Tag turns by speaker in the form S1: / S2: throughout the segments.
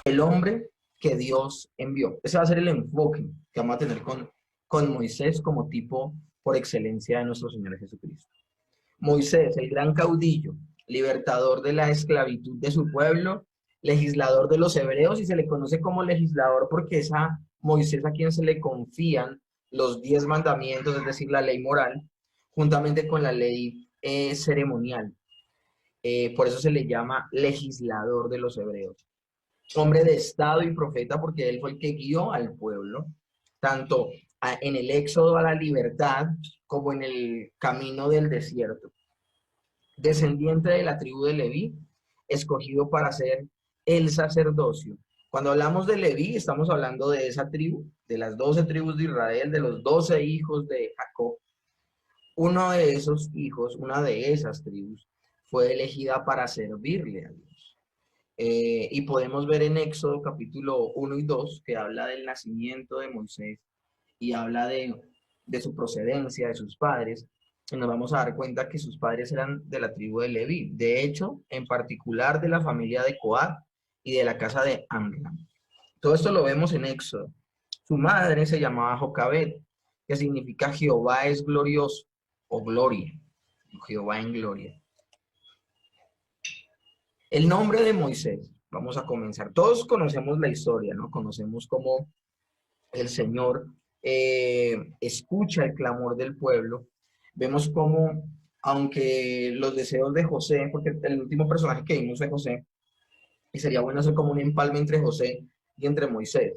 S1: el hombre que Dios envió. Ese va a ser el enfoque que vamos a tener con Moisés como tipo por excelencia de nuestro Señor Jesucristo. Moisés, el gran caudillo, libertador de la esclavitud de su pueblo, legislador de los hebreos, y se le conoce como legislador porque es a Moisés a quien se le confían los 10 mandamientos, es decir, la ley moral, juntamente con la ley ceremonial. Por eso se le llama legislador de los hebreos. Hombre de estado y profeta porque él fue el que guió al pueblo, tanto en el éxodo a la libertad como en el camino del desierto. Descendiente de la tribu de Leví, escogido para ser el sacerdocio. Cuando hablamos de Leví, estamos hablando de esa tribu, de las 12 tribus de Israel, de los 12 hijos de Jacob. Uno de esos hijos, una de esas tribus, fue elegida para servirle a Dios. Y podemos ver en Éxodo capítulo 1 y 2 que habla del nacimiento de Moisés y habla de su procedencia, de sus padres, y nos vamos a dar cuenta que sus padres eran de la tribu de Leví, de hecho, en particular de la familia de Coat y de la casa de Amram. Todo esto lo vemos en Éxodo. Su madre se llamaba Jocabed, que significa Jehová es glorioso o gloria, Jehová en gloria. El nombre de Moisés, vamos a comenzar. Todos conocemos la historia, ¿no? Conocemos cómo el Señor escucha el clamor del pueblo. Vemos cómo, aunque los deseos de José, porque el último personaje que vimos fue José, y sería bueno hacer como un empalme entre José y entre Moisés.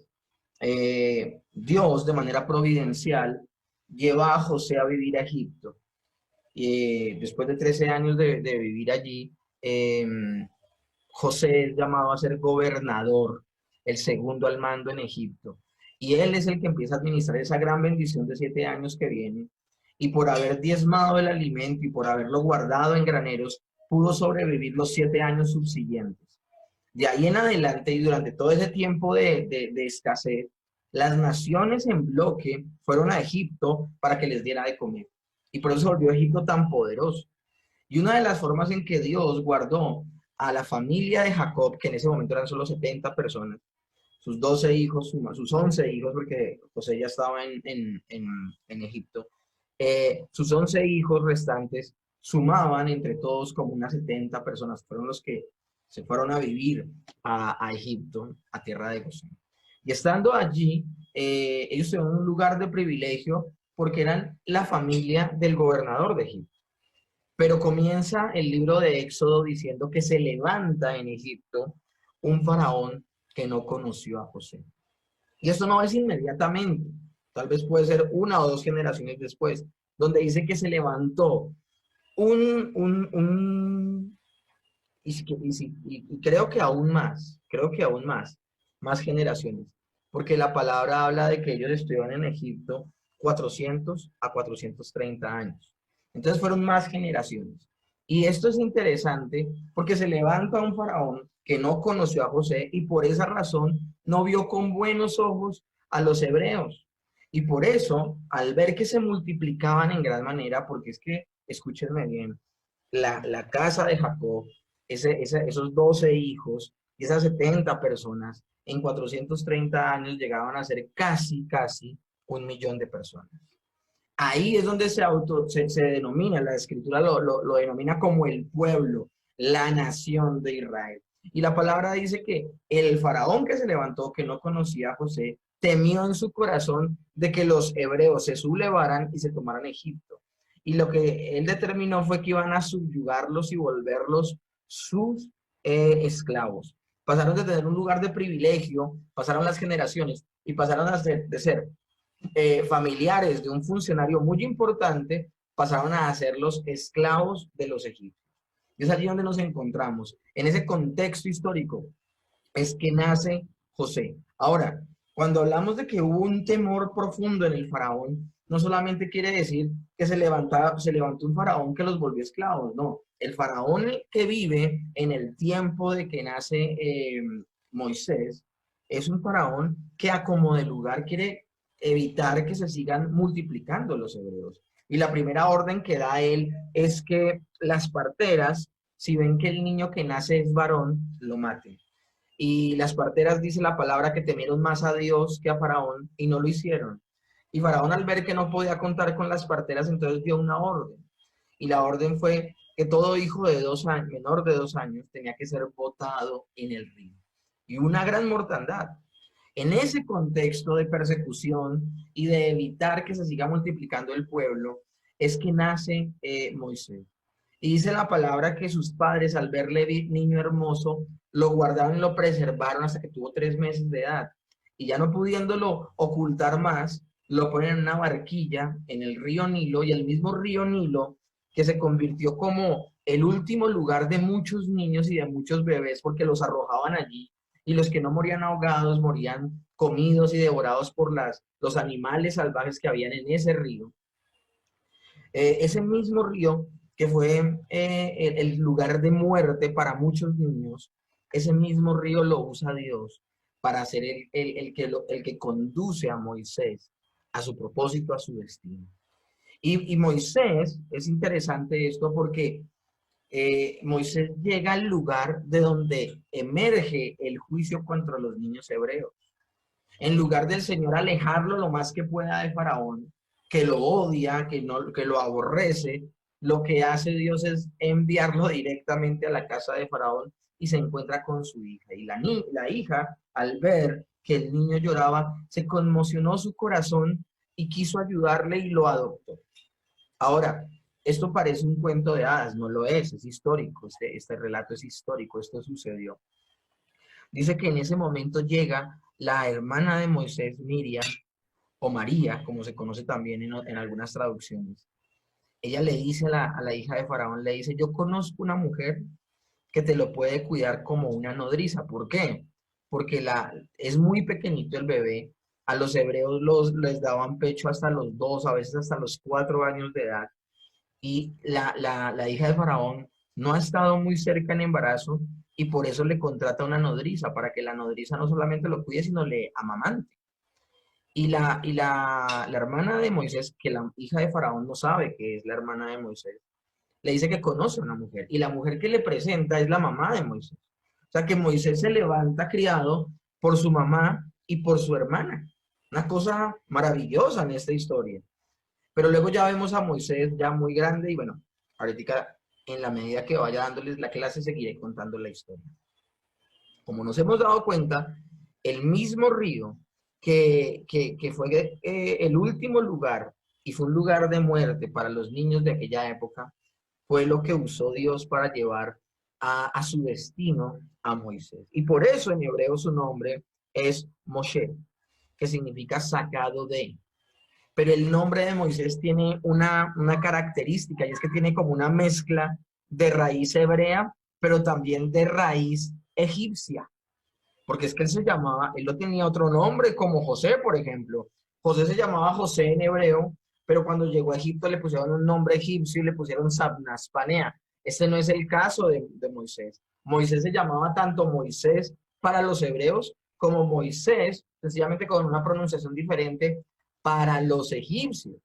S1: Dios, de manera providencial, lleva a José a vivir a Egipto. Y después de 13 años de vivir allí, José es llamado a ser gobernador, el segundo al mando en Egipto. Y él es el que empieza a administrar esa gran bendición de 7 años que viene. Y por haber diezmado el alimento y por haberlo guardado en graneros, pudo sobrevivir los 7 años subsiguientes. De ahí en adelante y durante todo ese tiempo de escasez, las naciones en bloque fueron a Egipto para que les diera de comer. Y por eso se volvió Egipto tan poderoso. Y una de las formas en que Dios guardó a la familia de Jacob, que en ese momento eran solo 70 personas, sus 12 hijos, sus 11 hijos, porque José ya estaba en Egipto, sus 11 hijos restantes sumaban entre todos como unas 70 personas, fueron los que se fueron a vivir a Egipto, a tierra de Gosén. Y estando allí, ellos tenían un lugar de privilegio porque eran la familia del gobernador de Egipto. Pero comienza el libro de Éxodo diciendo que se levanta en Egipto un faraón que no conoció a José. Y esto no es inmediatamente, tal vez puede ser 1 o 2 generaciones después, donde dice que se levantó un y creo que aún más generaciones, porque la palabra habla de que ellos estuvieron en Egipto 400 a 430 años. Entonces fueron más generaciones. Y esto es interesante porque se levanta un faraón que no conoció a José y por esa razón no vio con buenos ojos a los hebreos. Y por eso, al ver que se multiplicaban en gran manera, porque es que, escúchenme bien, la casa de Jacob, esos 12 hijos y esas 70 personas, en 430 años llegaban a ser casi 1 millón de personas. Ahí es donde se denomina, la escritura lo denomina como el pueblo, la nación de Israel. Y la palabra dice que el faraón que se levantó, que no conocía a José, temió en su corazón de que los hebreos se sublevaran y se tomaran Egipto. Y lo que él determinó fue que iban a subyugarlos y volverlos sus esclavos. Pasaron de tener un lugar de privilegio, pasaron las generaciones y pasaron de ser familiares de un funcionario muy importante, pasaron a ser los esclavos de los egipcios. Y es allí donde nos encontramos. En ese contexto histórico es que nace José. Ahora, cuando hablamos de que hubo un temor profundo en el faraón, no solamente quiere decir que se levantó un faraón que los volvió esclavos, no. El faraón que vive en el tiempo de que nace Moisés es un faraón que a como de lugar quiere evitar que se sigan multiplicando los hebreos. Y la primera orden que da él es que las parteras, si ven que el niño que nace es varón, lo maten. Y las parteras, dice la palabra, que temieron más a Dios que a Faraón y no lo hicieron. Y Faraón, al ver que no podía contar con las parteras, entonces dio una orden. Y la orden fue que todo hijo de 2 años, menor de 2 años, tenía que ser botado en el río. Y una gran mortandad. En ese contexto de persecución y de evitar que se siga multiplicando el pueblo, es que nace Moisés. Y dice la palabra que sus padres, al verle niño hermoso, lo guardaron y lo preservaron hasta que tuvo 3 meses de edad. Y ya no pudiéndolo ocultar más, lo ponen en una barquilla en el río Nilo, y el mismo río Nilo, que se convirtió como el último lugar de muchos niños y de muchos bebés, porque los arrojaban allí, y los que no morían ahogados morían comidos y devorados por los animales salvajes que habían en ese río. Ese mismo río que fue el lugar de muerte para muchos niños, ese mismo río lo usa Dios para ser el que conduce a Moisés a su propósito, a su destino. Y Moisés, es interesante esto porque Moisés llega al lugar de donde emerge el juicio contra los niños hebreos. En lugar del Señor alejarlo lo más que pueda de Faraón, que lo odia, que lo aborrece, lo que hace Dios es enviarlo directamente a la casa de Faraón y se encuentra con su hija. Y la hija, al ver que el niño lloraba, se conmocionó su corazón y quiso ayudarle y lo adoptó. Ahora, esto parece un cuento de hadas, no lo es histórico, este relato es histórico, esto sucedió. Dice que en ese momento llega la hermana de Moisés, Miriam, o María, como se conoce también en algunas traducciones. Ella le dice a la hija de Faraón, le dice, yo conozco una mujer que te lo puede cuidar como una nodriza. ¿Por qué? Porque es muy pequeñito el bebé. A los hebreos les daban pecho hasta los 2, a veces hasta los 4 años de edad. Y la hija de Faraón no ha estado muy cerca en embarazo y por eso le contrata una nodriza, para que la nodriza no solamente lo cuide, sino le amamante. Y la hermana de Moisés, que la hija de Faraón no sabe que es la hermana de Moisés, le dice que conoce a una mujer, y la mujer que le presenta es la mamá de Moisés. O sea que Moisés se levanta criado por su mamá y por su hermana. Una cosa maravillosa en esta historia. Pero luego ya vemos a Moisés ya muy grande y bueno, ahorita en la medida que vaya dándoles la clase seguiré contando la historia. Como nos hemos dado cuenta, el mismo río que fue el último lugar y fue un lugar de muerte para los niños de aquella época, fue lo que usó Dios para llevar a su destino a Moisés. Y por eso en hebreo su nombre es Moshe, que significa sacado de. Pero el nombre de Moisés tiene una característica, y es que tiene como una mezcla de raíz hebrea, pero también de raíz egipcia. Porque es que él lo tenía otro nombre, como José, por ejemplo. José se llamaba José en hebreo, pero cuando llegó a Egipto le pusieron un nombre egipcio y le pusieron Sabnas Panea. Este no es el caso de Moisés. Moisés se llamaba tanto Moisés para los hebreos como Moisés, sencillamente con una pronunciación diferente, para los egipcios.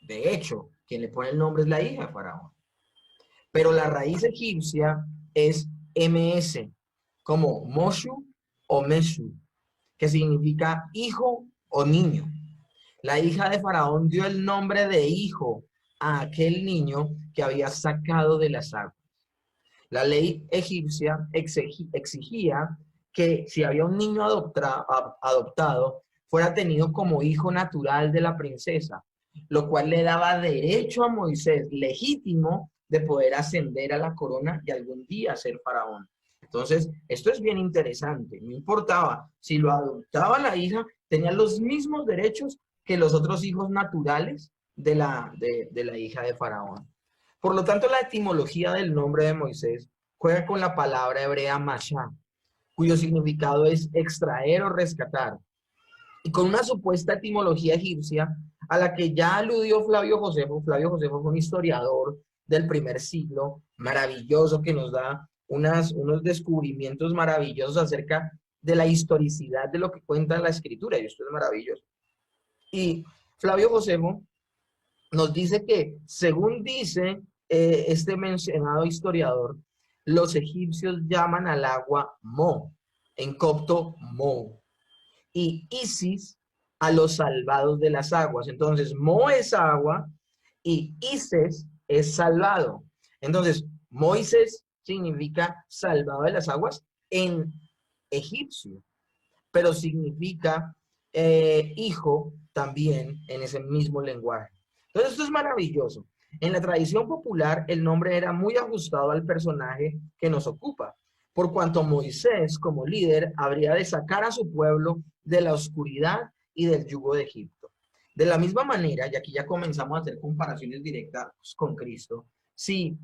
S1: De hecho, quien le pone el nombre es la hija de Faraón. Pero la raíz egipcia es MS, como Moshu o Meshu, que significa hijo o niño. La hija de Faraón dio el nombre de hijo a aquel niño que había sacado de las aguas. La ley egipcia exigía que si había un niño adoptado, fuera tenido como hijo natural de la princesa, lo cual le daba derecho a Moisés legítimo de poder ascender a la corona y algún día ser faraón. Entonces, esto es bien interesante. No importaba si lo adoptaba la hija, tenía los mismos derechos que los otros hijos naturales de la hija de Faraón. Por lo tanto, la etimología del nombre de Moisés juega con la palabra hebrea Masha, cuyo significado es extraer o rescatar, y con una supuesta etimología egipcia a la que ya aludió Flavio Josefo. Flavio Josefo fue un historiador del primer siglo, maravilloso, que nos da unos descubrimientos maravillosos acerca de la historicidad de lo que cuenta la escritura, y esto es maravilloso. Y Flavio Josefo nos dice que, según dice este mencionado historiador, los egipcios llaman al agua Mo, en copto Mo, y Isis a los salvados de las aguas. Entonces, Mo es agua y Isis es salvado. Entonces, Moisés significa salvado de las aguas en egipcio, pero significa hijo también en ese mismo lenguaje. Entonces, esto es maravilloso. En la tradición popular, el nombre era muy ajustado al personaje que nos ocupa, por cuanto Moisés, como líder, habría de sacar a su pueblo de la oscuridad y del yugo de Egipto. De la misma manera, y aquí ya comenzamos a hacer comparaciones directas con Cristo, si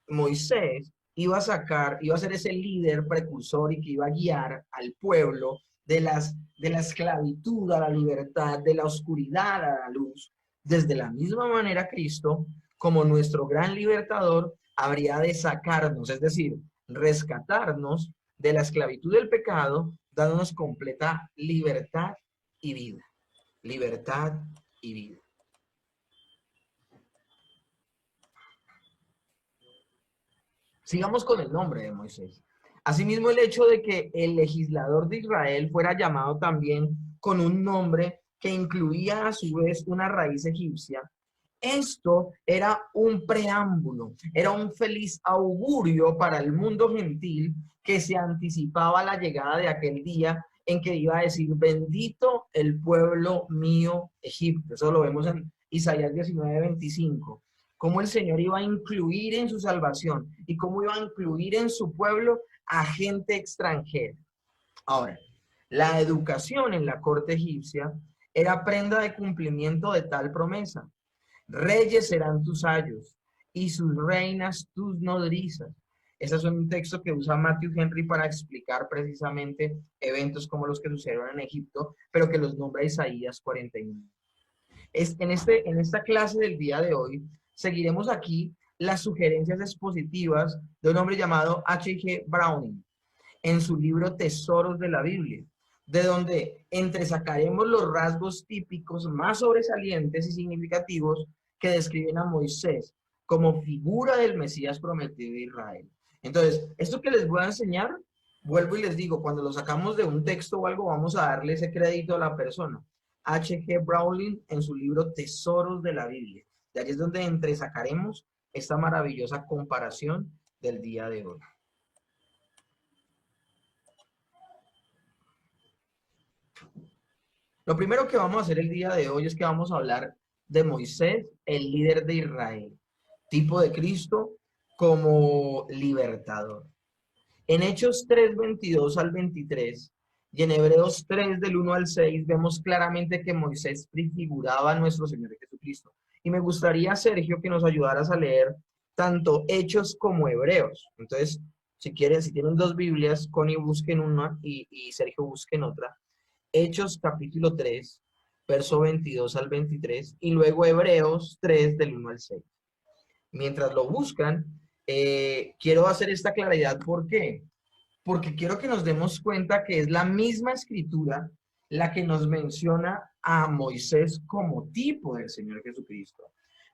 S1: Moisés iba a ser ese líder precursor y que iba a guiar al pueblo de la esclavitud a la libertad, de la oscuridad a la luz. Desde la misma manera, Cristo, como nuestro gran libertador, habría de sacarnos, es decir, rescatarnos de la esclavitud del pecado, dándonos completa libertad y vida. Libertad y vida. Sigamos con el nombre de Moisés. Asimismo, el hecho de que el legislador de Israel fuera llamado también con un nombre que incluía a su vez una raíz egipcia, esto era un preámbulo, era un feliz augurio para el mundo gentil que se anticipaba la llegada de aquel día en que iba a decir, bendito el pueblo mío Egipto. Eso lo vemos en Isaías 19:25. Cómo el Señor iba a incluir en su salvación y cómo iba a incluir en su pueblo a gente extranjera. Ahora, la educación en la corte egipcia era prenda de cumplimiento de tal promesa. Reyes serán tus ayos y sus reinas tus nodrizas. Ese es un texto que usa Matthew Henry para explicar precisamente eventos como los que sucedieron en Egipto, pero que los nombra Isaías 49. En esta clase del día de hoy seguiremos aquí las sugerencias expositivas de un hombre llamado H.G. Browning en su libro Tesoros de la Biblia, de donde entresacaremos los rasgos típicos más sobresalientes y significativos que describen a Moisés como figura del Mesías prometido de Israel. Entonces, esto que les voy a enseñar, vuelvo y les digo, cuando lo sacamos de un texto o algo, vamos a darle ese crédito a la persona. H.G. Browning en su libro Tesoros de la Biblia. De allí es donde entresacaremos esta maravillosa comparación del día de hoy. Lo primero que vamos a hacer el día de hoy es que vamos a hablar de Moisés, el líder de Israel, tipo de Cristo como libertador. En Hechos 3:22 al 23 y en Hebreos 3 del 1 al 6 vemos claramente que Moisés prefiguraba a nuestro Señor Jesucristo. Y me gustaría, Sergio, que nos ayudaras a leer tanto Hechos como Hebreos. Entonces, si quieren, si tienen dos Biblias, Connie busquen una y Sergio busquen otra. Hechos capítulo 3, verso 22 al 23, y luego Hebreos 3 del 1 al 6. Mientras lo buscan, quiero hacer esta claridad. ¿Por qué? Porque quiero que nos demos cuenta que es la misma escritura la que nos menciona a Moisés como tipo del Señor Jesucristo.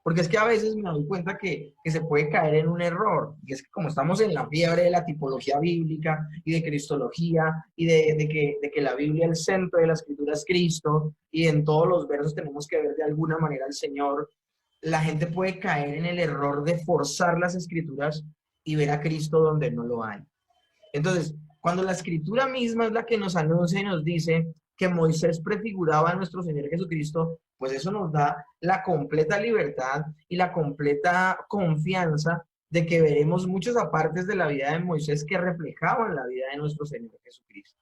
S1: Porque es que a veces me doy cuenta que se puede caer en un error, y es que como estamos en la fiebre de la tipología bíblica y de cristología y de que la Biblia, el centro de la escritura es Cristo, y en todos los versos tenemos que ver de alguna manera al Señor, la gente puede caer en el error de forzar las escrituras y ver a Cristo donde no lo hay. Entonces, cuando la escritura misma es la que nos anuncia y nos dice que Moisés prefiguraba a nuestro Señor Jesucristo, pues eso nos da la completa libertad y la completa confianza de que veremos muchas apartes de la vida de Moisés que reflejaban la vida de nuestro Señor Jesucristo.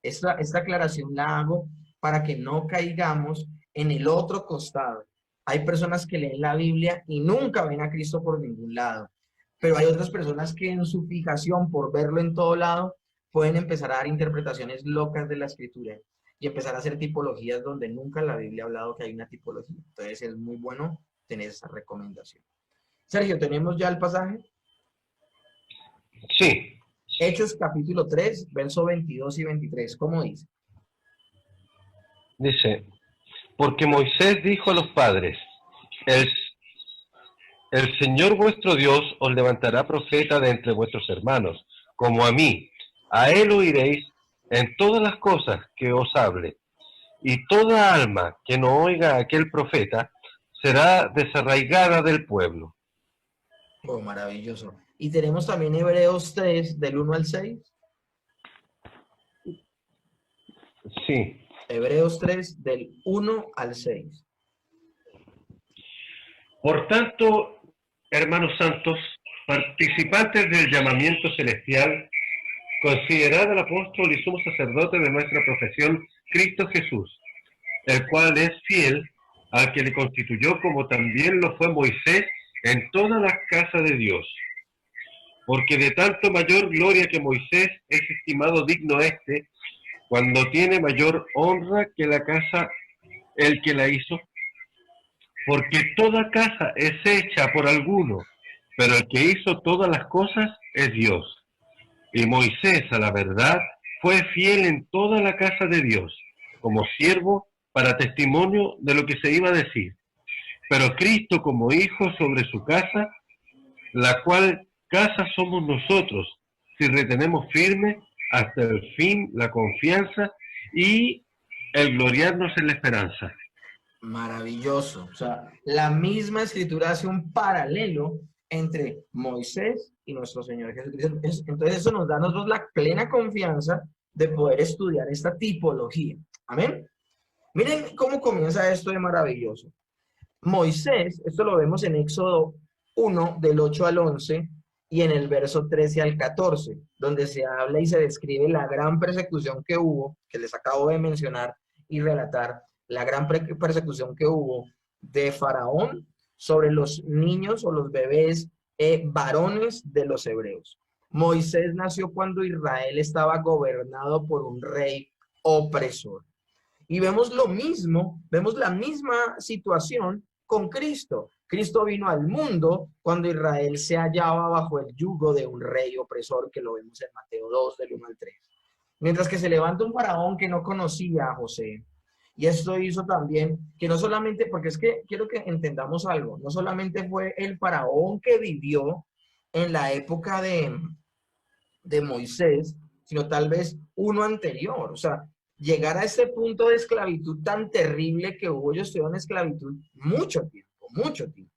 S1: Esta aclaración la hago para que no caigamos en el otro costado. Hay personas que leen la Biblia y nunca ven a Cristo por ningún lado, pero hay otras personas que en su fijación por verlo en todo lado pueden empezar a dar interpretaciones locas de la escritura y empezar a hacer tipologías donde nunca la Biblia ha hablado que hay una tipología. Entonces es muy bueno tener esa recomendación. Sergio, ¿tenemos ya el pasaje?
S2: Sí.
S1: Hechos capítulo 3, verso 22 y 23. ¿Cómo dice?
S2: Dice, porque Moisés dijo a los padres, el Señor vuestro Dios os levantará profeta de entre vuestros hermanos, como a mí. A él oiréis en todas las cosas que os hable, y toda alma que no oiga a aquel profeta será desarraigada del pueblo.
S1: Oh, maravilloso. Y tenemos también Hebreos 3, del 1 al 6.
S2: Sí.
S1: Hebreos 3, del 1 al 6.
S2: Por tanto, hermanos santos, participantes del llamamiento celestial, considerad al apóstol y sumo sacerdote de nuestra profesión, Cristo Jesús, el cual es fiel al que le constituyó, como también lo fue Moisés en toda la casa de Dios. Porque de tanto mayor gloria que Moisés es estimado digno este, cuando tiene mayor honra que la casa el que la hizo. Porque toda casa es hecha por alguno, pero el que hizo todas las cosas es Dios. Y Moisés, a la verdad, fue fiel en toda la casa de Dios, como siervo para testimonio de lo que se iba a decir. Pero Cristo como hijo sobre su casa, la cual casa somos nosotros, si retenemos firme hasta el fin la confianza y el gloriarnos en la esperanza.
S1: Maravilloso. O sea, la misma escritura hace un paralelo entre Moisés y nuestro Señor Jesucristo. Entonces eso nos da a nosotros la plena confianza de poder estudiar esta tipología. Amén. Miren cómo comienza esto de maravilloso. Moisés, esto lo vemos en Éxodo 1, del 8 al 11, y en el verso 13 al 14, donde se habla y se describe la gran persecución que hubo, que les acabo de mencionar y relatar, la gran persecución que hubo de Faraón sobre los niños o los bebés varones de los hebreos. Moisés nació cuando Israel estaba gobernado por un rey opresor. Y vemos lo mismo, vemos la misma situación con Cristo. Cristo vino al mundo cuando Israel se hallaba bajo el yugo de un rey opresor, que lo vemos en Mateo 2, del 1 al 3. Mientras que se levanta un faraón que no conocía a José. Y esto hizo también que no solamente, porque es que quiero que entendamos algo, no solamente fue el faraón que vivió en la época de Moisés, sino tal vez uno anterior. O sea, llegar a ese punto de esclavitud tan terrible que hubo, ellos estuvieron en esclavitud mucho tiempo, mucho tiempo.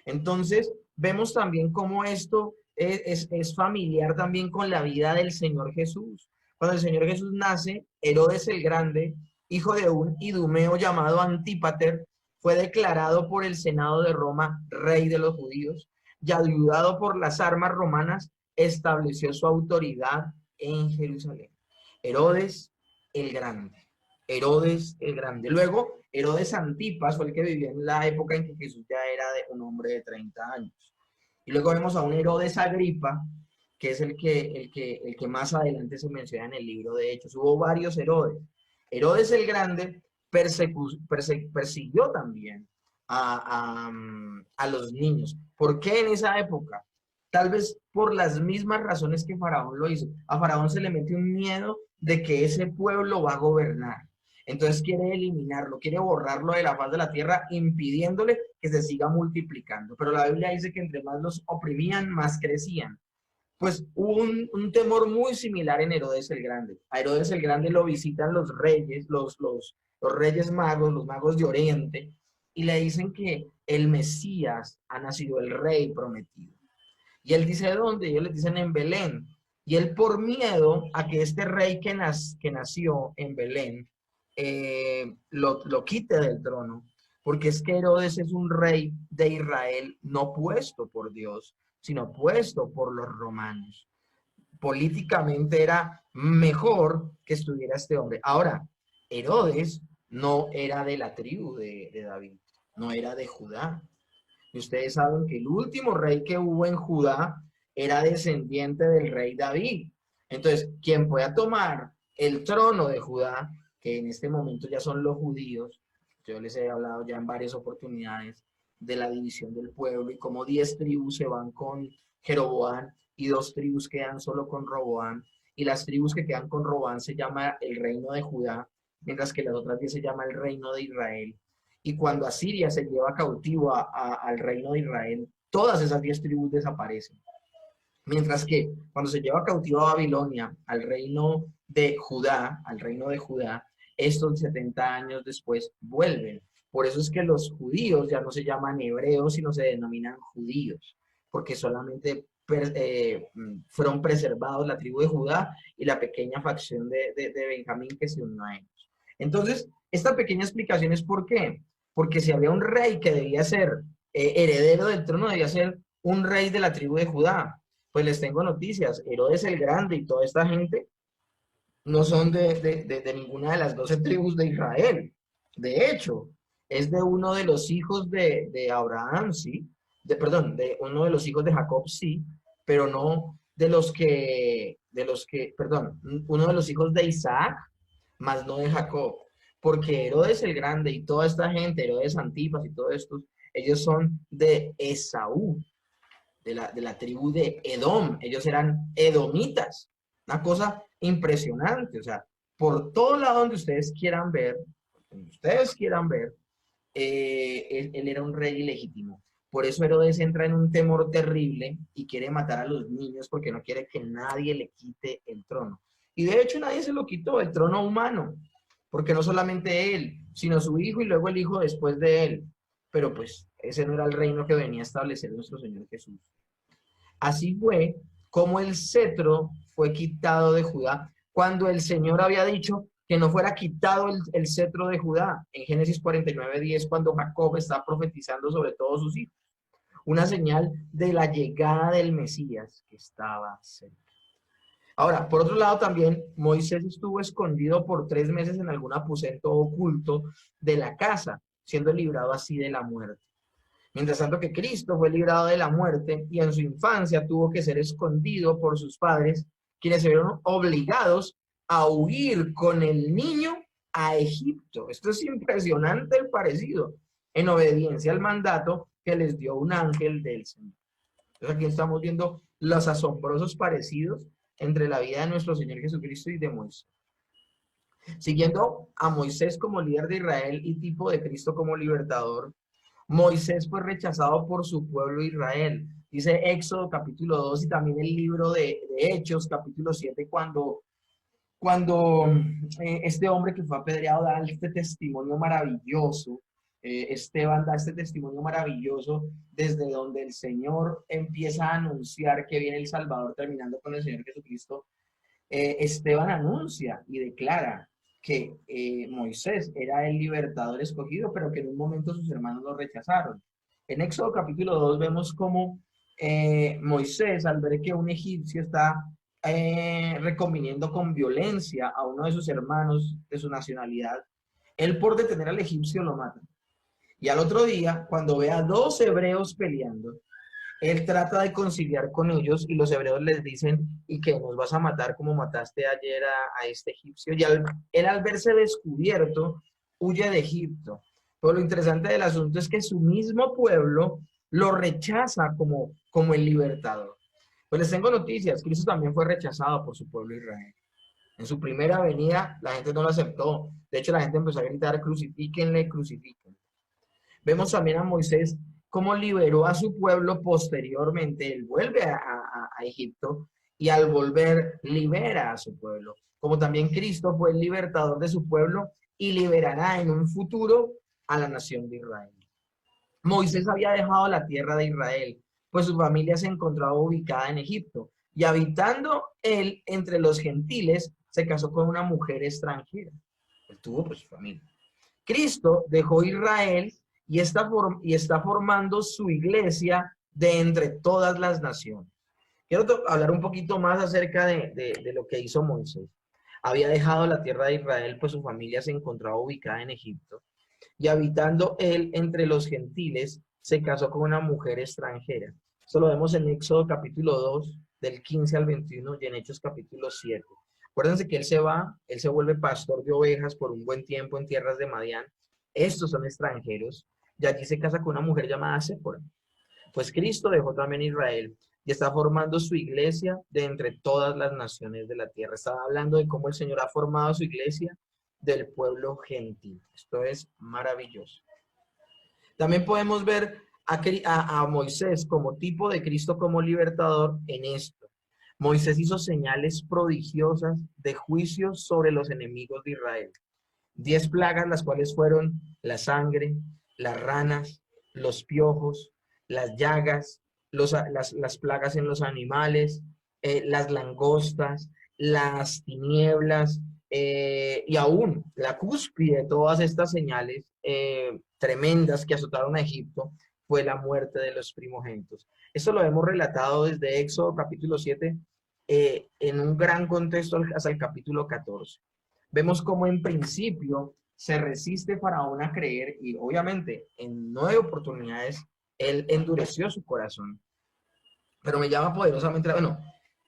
S1: Entonces, vemos también cómo esto es familiar también con la vida del Señor Jesús. Cuando el Señor Jesús nace, Herodes el Grande, hijo de un idumeo llamado Antípater, fue declarado por el Senado de Roma rey de los judíos y ayudado por las armas romanas, estableció su autoridad en Jerusalén. Herodes el Grande. Herodes el Grande. Luego, Herodes Antipas fue el que vivió en la época en que Jesús ya era un hombre de 30 años. Y luego vemos a un Herodes Agripa, que es el que más adelante se menciona en el libro de Hechos. Hubo varios Herodes. Herodes el Grande persiguió también a los niños. ¿Por qué en esa época? Tal vez por las mismas razones que Faraón lo hizo. A Faraón se le mete un miedo de que ese pueblo va a gobernar. Entonces quiere eliminarlo, quiere borrarlo de la faz de la tierra, impidiéndole que se siga multiplicando. Pero la Biblia dice que entre más los oprimían, más crecían. Pues hubo un temor muy similar en Herodes el Grande. A Herodes el Grande lo visitan los reyes, los reyes magos, los magos de Oriente, y le dicen que el Mesías ha nacido, el rey prometido. Y él dice, ¿dónde? Y ellos le dicen en Belén. Y él, por miedo a que este rey que nació en Belén lo quite del trono, porque es que Herodes es un rey de Israel no puesto por Dios, sino puesto por los romanos. Políticamente era mejor que estuviera este hombre. Ahora, Herodes no era de la tribu de David, no era de Judá. Y ustedes saben que el último rey que hubo en Judá era descendiente del rey David. Entonces, quien pueda tomar el trono de Judá, que en este momento ya son los judíos, yo les he hablado ya en varias oportunidades de la división del pueblo y cómo 10 tribus se van con Jeroboam y 2 tribus quedan solo con Roboam, y las tribus que quedan con Roboam se llama el reino de Judá, mientras que las otras 10 se llama el reino de Israel. Y cuando Asiria se lleva cautivo al reino de Israel, todas esas 10 tribus desaparecen. Mientras que cuando se lleva cautivo a Babilonia, al reino de Judá, estos 70 años después vuelven. Por eso es que los judíos ya no se llaman hebreos, sino se denominan judíos, porque solamente fueron preservados la tribu de Judá y la pequeña facción de Benjamín que se unió a ellos. Entonces, esta pequeña explicación es por qué. Porque si había un rey que debía ser heredero del trono, debía ser un rey de la tribu de Judá. Pues les tengo noticias, Herodes el Grande y toda esta gente no son de ninguna de las 12 tribus de Israel. De hecho, es de uno de los hijos de Abraham, sí, perdón, de uno de los hijos de Jacob, sí, pero no perdón, uno de los hijos de Isaac, más no de Jacob, porque Herodes el Grande y toda esta gente, Herodes Antipas y todos estos, ellos son de Esaú, de la tribu de Edom. Ellos eran edomitas. Una cosa impresionante. O sea, por todo lado donde ustedes quieran ver, él era un rey ilegítimo. Por eso Herodes entra en un temor terrible y quiere matar a los niños porque no quiere que nadie le quite el trono. Y de hecho nadie se lo quitó, el trono humano, porque no solamente él, sino su hijo y luego el hijo después de él. Pero pues ese no era el reino que venía a establecer nuestro Señor Jesús. Así fue como el cetro fue quitado de Judá, cuando el Señor había dicho que no fuera quitado el cetro de Judá, en Génesis 49:10, cuando Jacob está profetizando sobre todos sus hijos. Una señal de la llegada del Mesías que estaba cerca. Ahora, por otro lado también, Moisés estuvo escondido por 3 meses en algún aposento oculto de la casa, siendo librado así de la muerte. Mientras tanto que Cristo fue librado de la muerte y en su infancia tuvo que ser escondido por sus padres, quienes se vieron obligados a huir con el niño a Egipto. Esto es impresionante el parecido, en obediencia al mandato que les dio un ángel del Señor. Entonces aquí estamos viendo los asombrosos parecidos entre la vida de nuestro Señor Jesucristo y de Moisés. Siguiendo a Moisés como líder de Israel y tipo de Cristo como libertador, Moisés fue rechazado por su pueblo Israel. Dice Éxodo capítulo 2 y también el libro de Hechos capítulo 7, cuando este hombre que fue apedreado da este testimonio maravilloso. Esteban da este testimonio maravilloso desde donde el Señor empieza a anunciar que viene el Salvador, terminando con el Señor Jesucristo. Esteban anuncia y declara que Moisés era el libertador escogido, pero que en un momento sus hermanos lo rechazaron. En Éxodo capítulo 2 vemos cómo Moisés, al ver que un egipcio está reconviniendo con violencia a uno de sus hermanos de su nacionalidad, él por detener al egipcio lo mata. Y al otro día, cuando ve a 2 hebreos peleando, él trata de conciliar con ellos y los hebreos les dicen, ¿y que nos vas a matar como mataste ayer a este egipcio? Y él al verse descubierto, huye de Egipto. Pero lo interesante del asunto es que su mismo pueblo lo rechaza como el libertador. Pues les tengo noticias, Cristo también fue rechazado por su pueblo Israel. En su primera venida, la gente no lo aceptó. De hecho, la gente empezó a gritar, crucifíquenle, crucifíquenle. Vemos también a Moisés cómo liberó a su pueblo posteriormente. Él vuelve a Egipto y al volver libera a su pueblo. Como también Cristo fue el libertador de su pueblo y liberará en un futuro a la nación de Israel. Moisés había dejado la tierra de Israel, pues su familia se encontraba ubicada en Egipto. Y habitando él entre los gentiles, se casó con una mujer extranjera. Él tuvo pues su familia. Cristo dejó Israel y está formando su iglesia de entre todas las naciones. Quiero hablar un poquito más acerca de lo que hizo Moisés. Había dejado la tierra de Israel, pues su familia se encontraba ubicada en Egipto. Y habitando él entre los gentiles, se casó con una mujer extranjera. Esto lo vemos en Éxodo capítulo 2, del 15 al 21, y en Hechos capítulo 7. Acuérdense que él se vuelve pastor de ovejas por un buen tiempo en tierras de Madián. Estos son extranjeros, y allí se casa con una mujer llamada Séfora. Pues Cristo dejó también Israel y está formando su iglesia de entre todas las naciones de la tierra. Estaba hablando de cómo el Señor ha formado su iglesia del pueblo gentil. Esto es maravilloso. También podemos ver a Moisés como tipo de Cristo como libertador en esto. Moisés hizo señales prodigiosas de juicios sobre los enemigos de Israel. 10 plagas, las cuales fueron la sangre, las ranas, los piojos, las llagas, las plagas en los animales, las langostas, las tinieblas, y aún la cúspide de todas estas señales tremendas que azotaron a Egipto fue la muerte de los primogénitos. Esto lo hemos relatado desde Éxodo capítulo 7 en un gran contexto hasta el capítulo 14. Vemos cómo en principio se resiste Faraón a creer y obviamente en 9 oportunidades él endureció su corazón. Pero me llama poderosamente, bueno,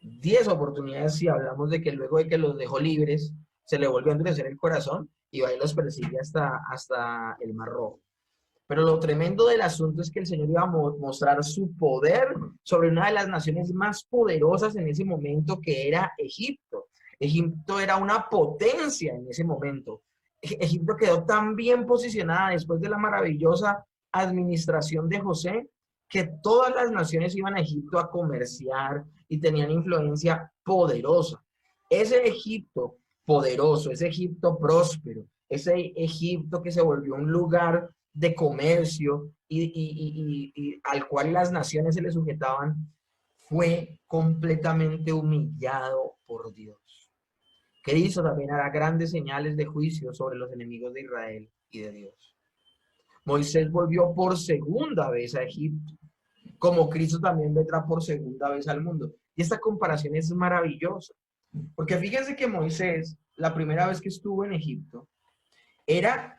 S1: 10 oportunidades si hablamos de que luego de que los dejó libres, se le volvió a endurecer el corazón y va y los persigue hasta el Mar Rojo. Pero lo tremendo del asunto es que el Señor iba a mostrar su poder sobre una de las naciones más poderosas en ese momento, que era Egipto. Egipto era una potencia en ese momento. Egipto quedó tan bien posicionada después de la maravillosa administración de José, que todas las naciones iban a Egipto a comerciar y tenían influencia poderosa. Ese Egipto poderoso, ese Egipto próspero, ese Egipto que se volvió un lugar de comercio y al cual las naciones se le sujetaban, fue completamente humillado por Dios. Cristo también hará grandes señales de juicio sobre los enemigos de Israel y de Dios. Moisés volvió por segunda vez a Egipto, como Cristo también vendrá por segunda vez al mundo. Y esta comparación es maravillosa, porque fíjense que Moisés, la primera vez que estuvo en Egipto, era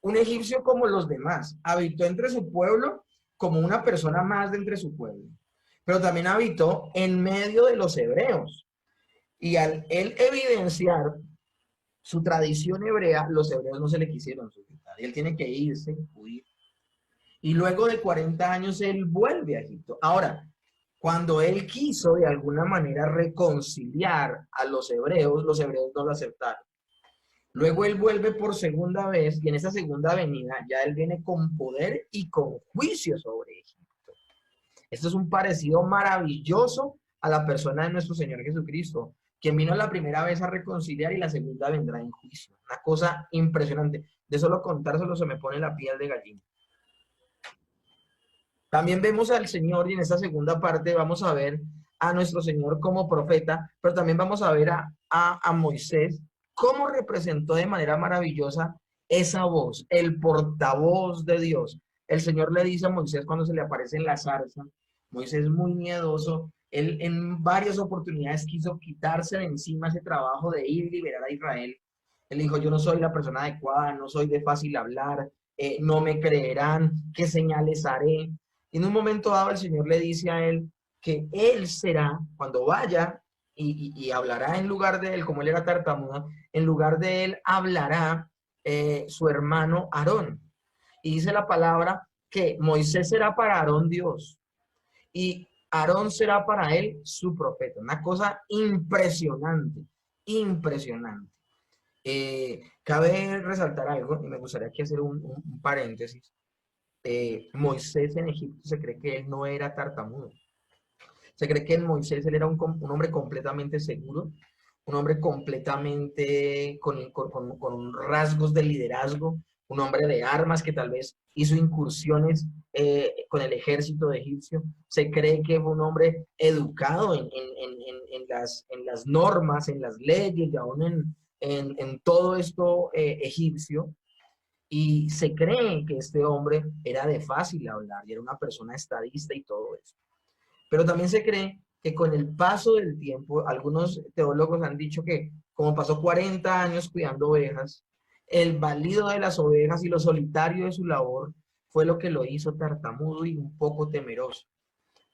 S1: un egipcio como los demás, habitó entre su pueblo como una persona más de entre su pueblo, pero también habitó en medio de los hebreos. Y al él evidenciar su tradición hebrea, los hebreos no se le quisieron sujetar. Y él tiene que irse, huir. Y luego de 40 años él vuelve a Egipto. Ahora, cuando él quiso de alguna manera reconciliar a los hebreos no lo aceptaron. Luego él vuelve por segunda vez y en esa segunda venida ya él viene con poder y con juicio sobre Egipto. Esto es un parecido maravilloso a la persona de nuestro Señor Jesucristo, quien vino la primera vez a reconciliar y la segunda vendrá en juicio. Una cosa impresionante. De solo contárselo se me pone la piel de gallina. También vemos al Señor y en esta segunda parte vamos a ver a nuestro Señor como profeta, pero también vamos a ver a Moisés cómo representó de manera maravillosa esa voz, el portavoz de Dios. El Señor le dice a Moisés cuando se le aparece en la zarza, Moisés muy miedoso, él en varias oportunidades quiso quitarse de encima ese trabajo de ir y liberar a Israel. Él dijo, yo no soy la persona adecuada, no soy de fácil hablar, no me creerán, ¿qué señales haré? Y en un momento dado el Señor le dice a él que él será, cuando vaya y hablará en lugar de él, como él era tartamudo, en lugar de él hablará su hermano Aarón. Y dice la palabra que Moisés será para Aarón Dios y Aarón será para él su profeta. Una cosa impresionante, impresionante. Cabe resaltar algo y me gustaría aquí hacer un paréntesis. Moisés en Egipto se cree que él no era tartamudo. Se cree que en Moisés él era un hombre completamente seguro, un hombre completamente con rasgos de liderazgo, un hombre de armas que tal vez hizo incursiones con el ejército de egipcio. Se cree que fue un hombre educado en las normas, en las leyes y aún en todo esto egipcio. Y se cree que este hombre era de fácil hablar y era una persona estadista y todo eso. Pero también se cree que con el paso del tiempo, algunos teólogos han dicho que como pasó 40 años cuidando ovejas, el balido de las ovejas y lo solitario de su labor fue lo que lo hizo tartamudo y un poco temeroso.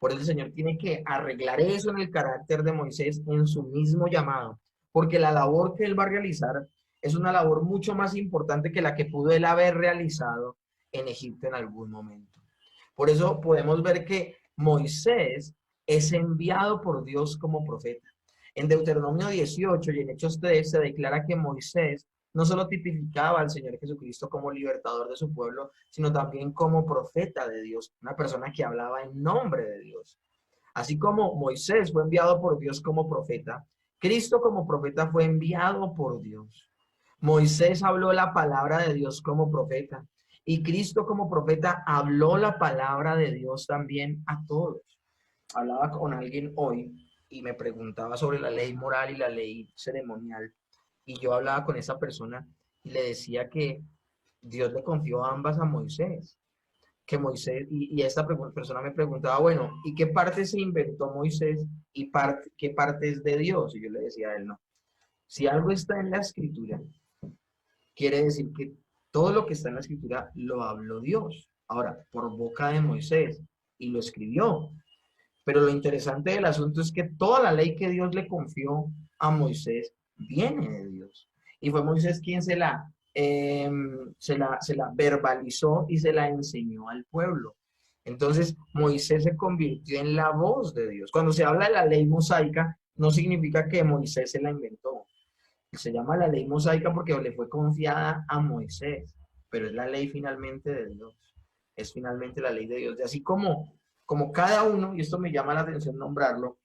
S1: Por eso el Señor tiene que arreglar eso en el carácter de Moisés en su mismo llamado, porque la labor que él va a realizar es una labor mucho más importante que la que pudo él haber realizado en Egipto en algún momento. Por eso podemos ver que Moisés es enviado por Dios como profeta. En Deuteronomio 18 y en Hechos 3 se declara que Moisés no solo tipificaba al Señor Jesucristo como libertador de su pueblo, sino también como profeta de Dios, una persona que hablaba en nombre de Dios. Así como Moisés fue enviado por Dios como profeta, Cristo como profeta fue enviado por Dios. Moisés habló la palabra de Dios como profeta y Cristo como profeta habló la palabra de Dios también a todos. Hablaba con alguien hoy y me preguntaba sobre la ley moral y la ley ceremonial, y yo hablaba con esa persona y le decía que Dios le confió ambas a Moisés, que Moisés, y esta persona me preguntaba, bueno, ¿y qué parte se inventó Moisés y qué parte es de Dios? Y yo le decía a él, no. Si algo está en la escritura, quiere decir que todo lo que está en la escritura lo habló Dios. Ahora, por boca de Moisés, y lo escribió. Pero lo interesante del asunto es que toda la ley que Dios le confió a Moisés viene de Dios. Y fue Moisés quien se la verbalizó y se la enseñó al pueblo. Entonces, Moisés se convirtió en la voz de Dios. Cuando se habla de la ley mosaica, no significa que Moisés se la inventó. Se llama la ley mosaica porque le fue confiada a Moisés, pero es la ley finalmente de Dios. Es finalmente la ley de Dios. Y así como cada uno, y esto me llama la atención nombrarlo,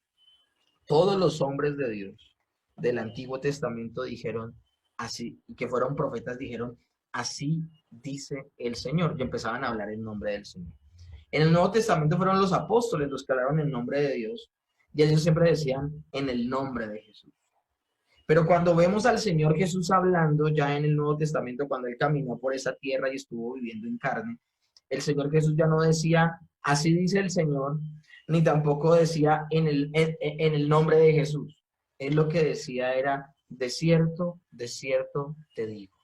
S1: todos los hombres de Dios del Antiguo Testamento dijeron así, y que fueron profetas, dijeron, así dice el Señor, y empezaban a hablar en nombre del Señor. En el Nuevo Testamento fueron los apóstoles los que hablaron en nombre de Dios, y ellos siempre decían en el nombre de Jesús. Pero cuando vemos al Señor Jesús hablando ya en el Nuevo Testamento, cuando Él caminó por esa tierra y estuvo viviendo en carne, el Señor Jesús ya no decía, así dice el Señor, ni tampoco decía en el nombre de Jesús. Él lo que decía era, de cierto te digo.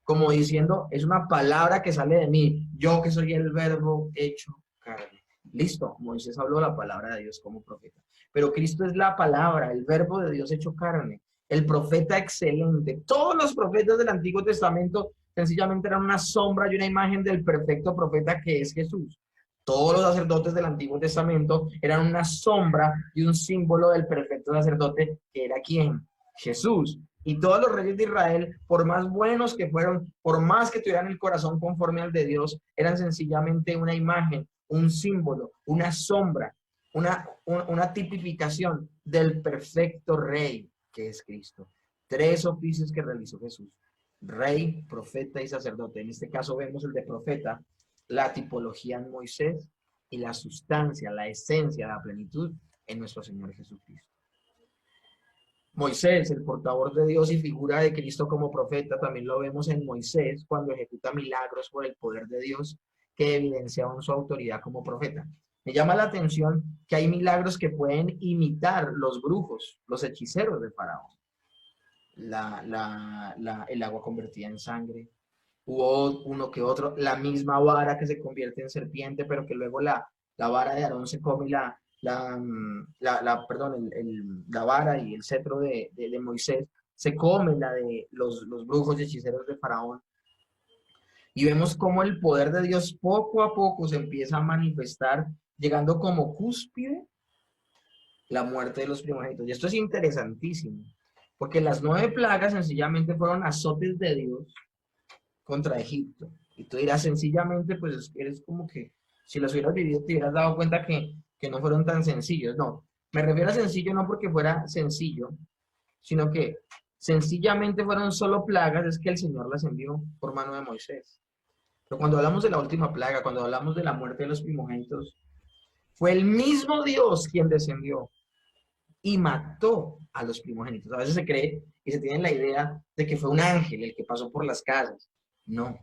S1: Como diciendo, es una palabra que sale de mí, yo que soy el verbo hecho carne. Listo, Moisés habló la palabra de Dios como profeta, pero Cristo es la palabra, el verbo de Dios hecho carne, el profeta excelente. Todos los profetas del Antiguo Testamento sencillamente eran una sombra y una imagen del perfecto profeta que es Jesús. Todos los sacerdotes del Antiguo Testamento eran una sombra y un símbolo del perfecto sacerdote que era ¿quién? Jesús. Y todos los reyes de Israel, por más buenos que fueron, por más que tuvieran el corazón conforme al de Dios, eran sencillamente una imagen, un símbolo, una sombra, una tipificación del perfecto rey que es Cristo. Tres oficios que realizó Jesús: rey, profeta y sacerdote. En este caso vemos el de profeta, la tipología en Moisés y la sustancia, la esencia, la plenitud en nuestro Señor Jesucristo. Moisés, el portador de Dios y figura de Cristo como profeta, también lo vemos en Moisés cuando ejecuta milagros por el poder de Dios que evidenciaban su autoridad como profeta. Me llama la atención que hay milagros que pueden imitar los brujos, los hechiceros de Faraón. El agua convertida en sangre. Hubo uno que otro, la misma vara que se convierte en serpiente, pero que luego la vara de Aarón se come la vara y el cetro de Moisés se come la de los brujos y hechiceros de Faraón. Y vemos cómo el poder de Dios poco a poco se empieza a manifestar, llegando como cúspide la muerte de los primogénitos. Y esto es interesantísimo, porque las 9 plagas sencillamente fueron azotes de Dios contra Egipto. Y tú dirás, sencillamente, pues eres como que si los hubieras vivido te hubieras dado cuenta que no fueron tan sencillos. No, me refiero a sencillo no porque fuera sencillo, sino que sencillamente fueron solo plagas, es que el Señor las envió por mano de Moisés. Pero cuando hablamos de la última plaga, cuando hablamos de la muerte de los primogénitos, fue el mismo Dios quien descendió y mató a los primogénitos. A veces se cree y se tiene la idea de que fue un ángel el que pasó por las casas. No.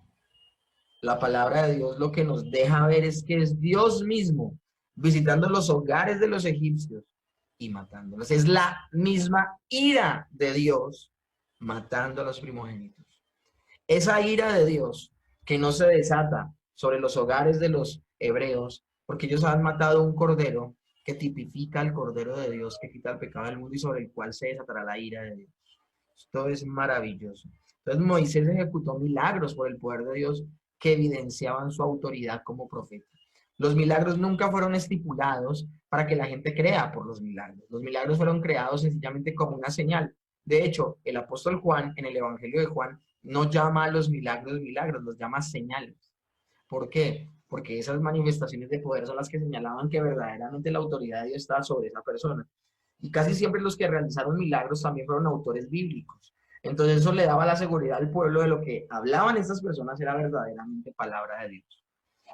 S1: La palabra de Dios lo que nos deja ver es que es Dios mismo visitando los hogares de los egipcios y matándolos. Es la misma ira de Dios matando a los primogénitos. Esa ira de Dios que no se desata sobre los hogares de los hebreos, porque ellos han matado un cordero que tipifica al cordero de Dios que quita el pecado del mundo y sobre el cual se desatará la ira de Dios. Esto es maravilloso. Entonces Moisés ejecutó milagros por el poder de Dios que evidenciaban su autoridad como profeta. Los milagros nunca fueron estipulados para que la gente crea por los milagros. Los milagros fueron creados sencillamente como una señal. De hecho, el apóstol Juan, en el Evangelio de Juan, no llama a los milagros milagros, los llama señales. ¿Por qué? Porque esas manifestaciones de poder son las que señalaban que verdaderamente la autoridad de Dios estaba sobre esa persona. Y casi siempre los que realizaron milagros también fueron autores bíblicos. Entonces eso le daba la seguridad al pueblo de lo que hablaban estas personas era verdaderamente palabra de Dios.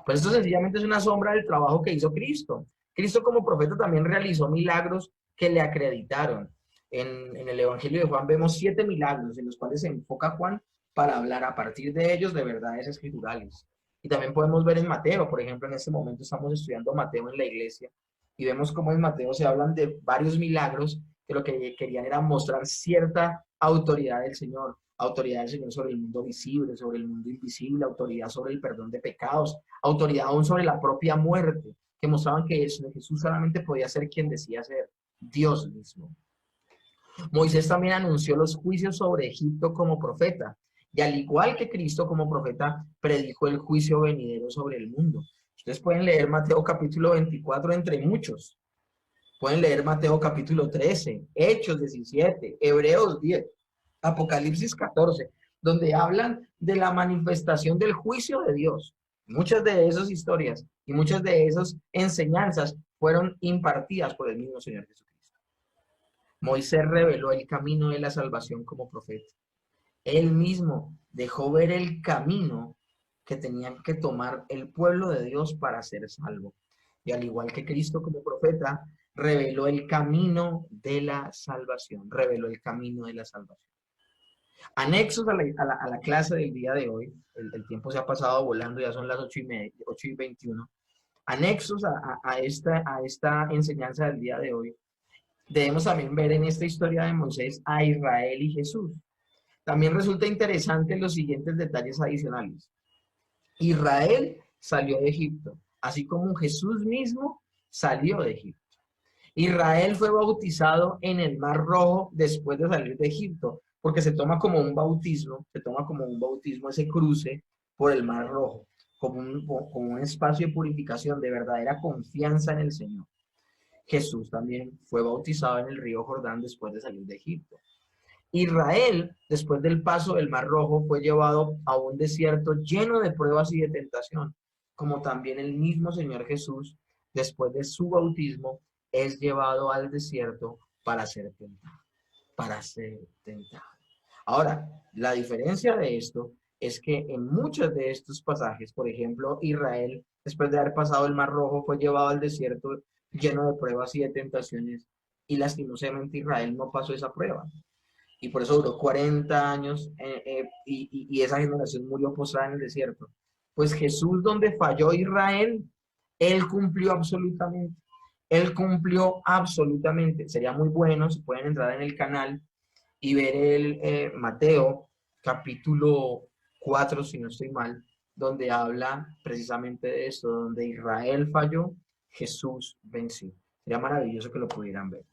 S1: Pues esto sencillamente es una sombra del trabajo que hizo Cristo. Cristo como profeta también realizó milagros que le acreditaron. En el Evangelio de Juan vemos 7 milagros en los cuales se enfoca Juan para hablar a partir de ellos de verdades escriturales. Y también podemos ver en Mateo, por ejemplo, en este momento estamos estudiando Mateo en la iglesia y vemos cómo en Mateo se hablan de varios milagros que lo que querían era mostrar cierta autoridad del Señor sobre el mundo visible, sobre el mundo invisible, autoridad sobre el perdón de pecados, autoridad aún sobre la propia muerte, que mostraban que Jesús solamente podía ser quien decía ser, Dios mismo. Moisés también anunció los juicios sobre Egipto como profeta, y al igual que Cristo como profeta, predijo el juicio venidero sobre el mundo. Ustedes pueden leer Mateo capítulo 24 entre muchos. Pueden leer Mateo capítulo 13, Hechos 17, Hebreos 10, Apocalipsis 14, donde hablan de la manifestación del juicio de Dios. Muchas de esas historias y muchas de esas enseñanzas fueron impartidas por el mismo Señor Jesucristo. Moisés reveló el camino de la salvación como profeta. Él mismo dejó ver el camino que tenían que tomar el pueblo de Dios para ser salvo. Y al igual que Cristo como profeta, reveló el camino de la salvación, reveló el camino de la salvación. Anexos a la clase del día de hoy, el tiempo se ha pasado volando, ya son las 8:30, 8:21. Anexos a esta enseñanza del día de hoy, debemos también ver en esta historia de Moisés a Israel y Jesús. También resulta interesante los siguientes detalles adicionales. Israel salió de Egipto, así como Jesús mismo salió de Egipto. Israel fue bautizado en el Mar Rojo después de salir de Egipto, porque se toma como un bautismo, ese cruce por el Mar Rojo, como un espacio de purificación, de verdadera confianza en el Señor. Jesús también fue bautizado en el río Jordán después de salir de Egipto. Israel, después del paso del Mar Rojo, fue llevado a un desierto lleno de pruebas y de tentación, como también el mismo Señor Jesús, después de su bautismo, es llevado al desierto para ser tentado. Ahora, la diferencia de esto es que en muchos de estos pasajes, por ejemplo, Israel, después de haber pasado el Mar Rojo, fue llevado al desierto lleno de pruebas y de tentaciones, y lastimosamente Israel no pasó esa prueba. Y por eso duró 40 años y esa generación murió postrada en el desierto. Pues Jesús, donde falló Israel, él cumplió absolutamente. Él cumplió absolutamente. Sería muy bueno si pueden entrar en el canal y ver el Mateo capítulo 4, si no estoy mal, donde habla precisamente de esto, donde Israel falló, Jesús venció. Sería maravilloso que lo pudieran ver.